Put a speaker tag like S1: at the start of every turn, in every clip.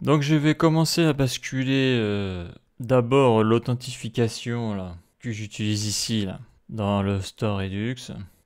S1: Donc je vais commencer à basculer d'abord l'authentification là que j'utilise ici là dans le store Redux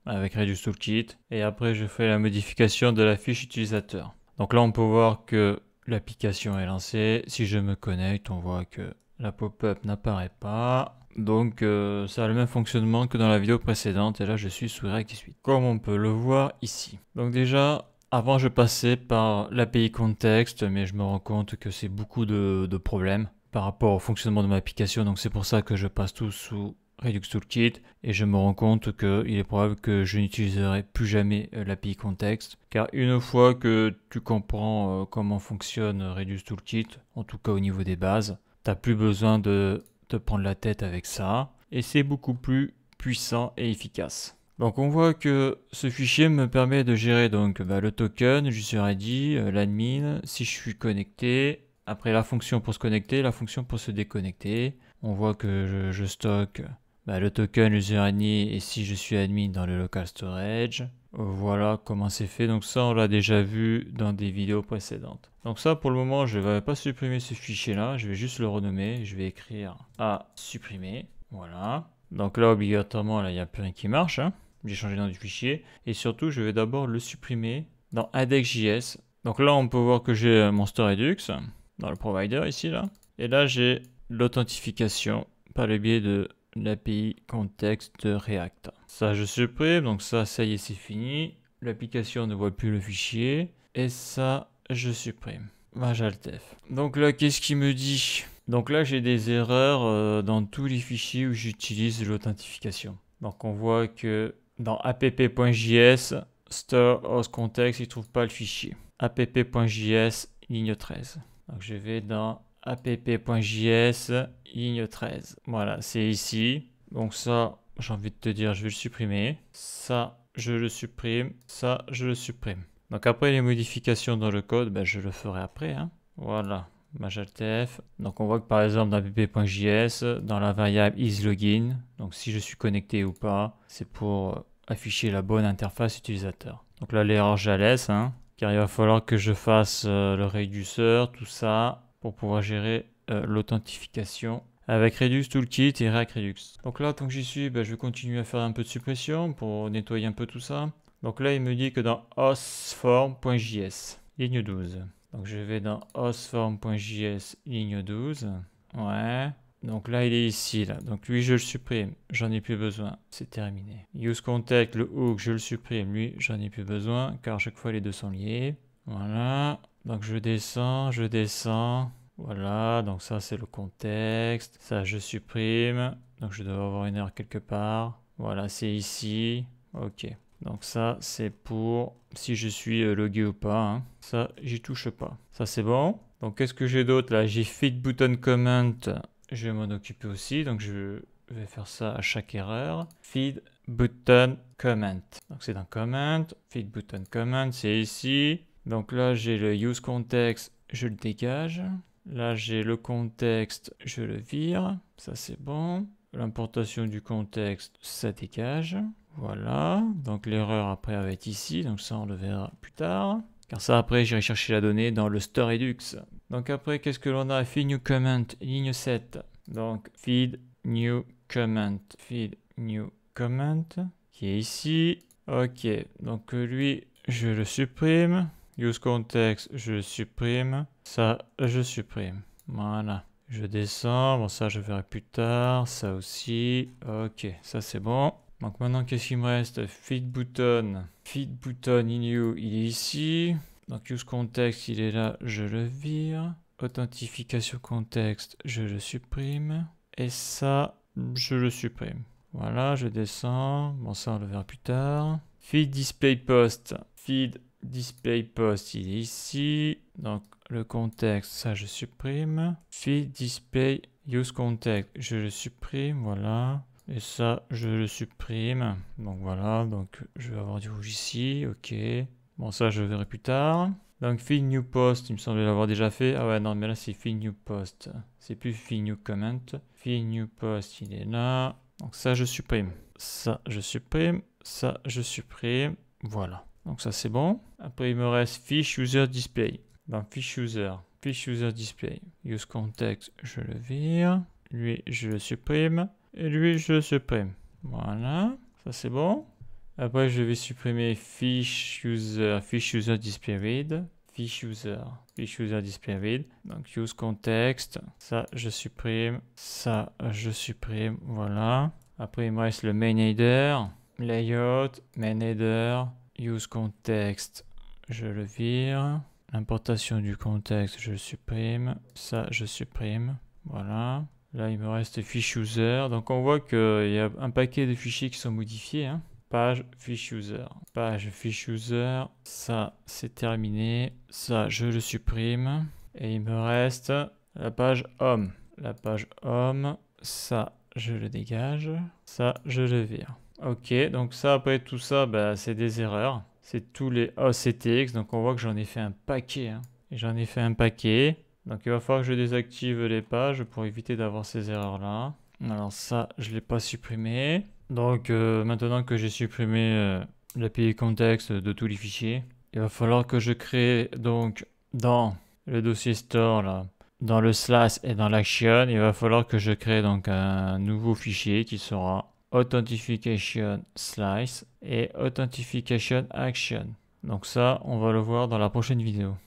S1: avec Redux Toolkit et après je fais la modification de la fiche utilisateur. Donc là on peut voir que l'application est lancée. Si je me connecte, on voit que la pop-up n'apparaît pas. Donc ça a le même fonctionnement que dans la vidéo précédente et là je suis sous React 18. Comme on peut le voir ici. Donc déjà avant, je passais par l'API Context, mais je me rends compte que c'est beaucoup de problèmes par rapport au fonctionnement de ma application. Donc c'est pour ça que je passe tout sous Redux Toolkit et je me rends compte qu'il est probable que je n'utiliserai plus jamais l'API Context. Car une fois que tu comprends comment fonctionne Redux Toolkit, en tout cas au niveau des bases, tu n'as plus besoin de te prendre la tête avec ça. Et c'est beaucoup plus puissant et efficace. Donc on voit que ce fichier me permet de gérer donc le token, user ID, l'admin, si je suis connecté, après la fonction pour se connecter, la fonction pour se déconnecter. On voit que je stocke le token, user ID et si je suis admin dans le local storage. Voilà comment c'est fait. Donc ça on l'a déjà vu dans des vidéos précédentes. Donc ça pour le moment je ne vais pas supprimer ce fichier là, je vais juste le renommer. Je vais écrire à supprimer. Voilà. Donc là obligatoirement là il n'y a plus rien qui marche. J'ai changé le nom du fichier. Et surtout, je vais d'abord le supprimer dans index.js. Donc là, on peut voir que j'ai mon store Redux dans le provider ici, là. Et là, j'ai l'authentification par le biais de l'API context de React. Ça, je supprime. Donc ça y est, c'est fini. L'application ne voit plus le fichier. Et ça, je supprime. Alt-F. Donc là, qu'est-ce qu'il me dit? Donc là, j'ai des erreurs dans tous les fichiers où j'utilise l'authentification. Donc on voit que dans app.js, store host context, il ne trouve pas le fichier. app.js, ligne 13. Donc je vais dans app.js, ligne 13. Voilà, c'est ici. Donc ça, j'ai envie de te dire, je vais le supprimer. Ça, je le supprime. Ça, je le supprime. Donc après les modifications dans le code, je le ferai après. Voilà. Alt-F. Donc on voit que par exemple dans app.js, dans la variable isLogin, donc si je suis connecté ou pas, c'est pour afficher la bonne interface utilisateur. Donc là l'erreur je la laisse, car il va falloir que je fasse le réduceur, tout ça, pour pouvoir gérer l'authentification avec Redux Toolkit et React Redux. Donc là tant que j'y suis, je vais continuer à faire un peu de suppression pour nettoyer un peu tout ça. Donc là il me dit que dans hostform.js, ligne 12. Donc je vais dans hostform.js ligne 12. Ouais. Donc là il est ici là. Donc lui je le supprime. J'en ai plus besoin. C'est terminé. UseContext, le hook, je le supprime. Lui j'en ai plus besoin car à chaque fois les deux sont liés. Voilà. Donc je descends, je descends. Voilà. Donc ça c'est le contexte. Ça je supprime. Donc je dois avoir une erreur quelque part. Voilà, c'est ici. Ok. Donc ça, c'est pour si je suis logué ou pas. Ça, j'y touche pas. Ça, c'est bon. Donc qu'est-ce que j'ai d'autre là? J'ai feed button comment. Je vais m'en occuper aussi. Donc je vais faire ça à chaque erreur. Feed button comment. Donc c'est dans comment. Feed button comment, c'est ici. Donc là, j'ai le use context. Je le dégage. Là, j'ai le contexte. Je le vire. Ça, c'est bon. L'importation du contexte, ça dégage. Voilà, donc l'erreur après va être ici, donc ça on le verra plus tard. Car ça après j'irai chercher la donnée dans le store Redux. Donc après qu'est-ce que l'on a? Feed new comment, ligne 7. Donc feed new comment qui est ici. Ok, donc lui je le supprime. Use context je le supprime. Ça je supprime. Voilà. Je descends, bon ça je verrai plus tard, ça aussi. Ok, ça c'est bon. Donc maintenant, qu'est-ce qu'il me reste? Feed button in il est ici. Donc use context, il est là, je le vire. Authentification contexte, je le supprime. Et ça, je le supprime. Voilà, je descends. Bon, ça, on le verra plus tard. Feed display post. Feed display post, il est ici. Donc le contexte, ça, je supprime. Feed display use context, je le supprime. Voilà. Et ça, je le supprime. Donc voilà, donc je vais avoir du rouge ici, ok. Bon, ça, je verrai plus tard. Donc, feed new post, il me semblait l'avoir déjà fait. Ah ouais, non, mais là, c'est feed new post. C'est plus feed new comment. Feed new post, il est là. Donc ça, je supprime. Ça, je supprime. Ça, je supprime. Voilà. Donc ça, c'est bon. Après, il me reste fiche user display. Dans fiche user. fiche user display. Use context, je le vire. Lui, je le supprime. Et lui, je le supprime. Voilà, ça c'est bon. Après, je vais supprimer fiche user display read. Fiche user display read. Donc, use context. Ça, je supprime. Ça, je supprime. Voilà. Après, il me reste le main header. Layout, main header. Use context. Je le vire. L'importation du contexte, je le supprime. Ça, je supprime. Voilà. Là, il me reste fiche user. Donc, on voit qu'il y a un paquet de fichiers qui sont modifiés. Hein. Page fiche user. Page fiche user. Ça, c'est terminé. Ça, je le supprime. Et il me reste la page home. La page home. Ça, je le dégage. Ça, je le vire. Ok, donc ça, après tout ça, bah, c'est des erreurs. C'est tous les OCTX. Donc, on voit que j'en ai fait un paquet. Hein. Et j'en ai fait un paquet. Donc il va falloir que je désactive les pages pour éviter d'avoir ces erreurs-là. Alors ça, je ne l'ai pas supprimé. Donc maintenant que j'ai supprimé l'API context de tous les fichiers, il va falloir que je crée donc dans le dossier store, là, dans le slash et dans l'action, il va falloir que je crée donc un nouveau fichier qui sera authentification slice et authentification action. Donc ça, on va le voir dans la prochaine vidéo.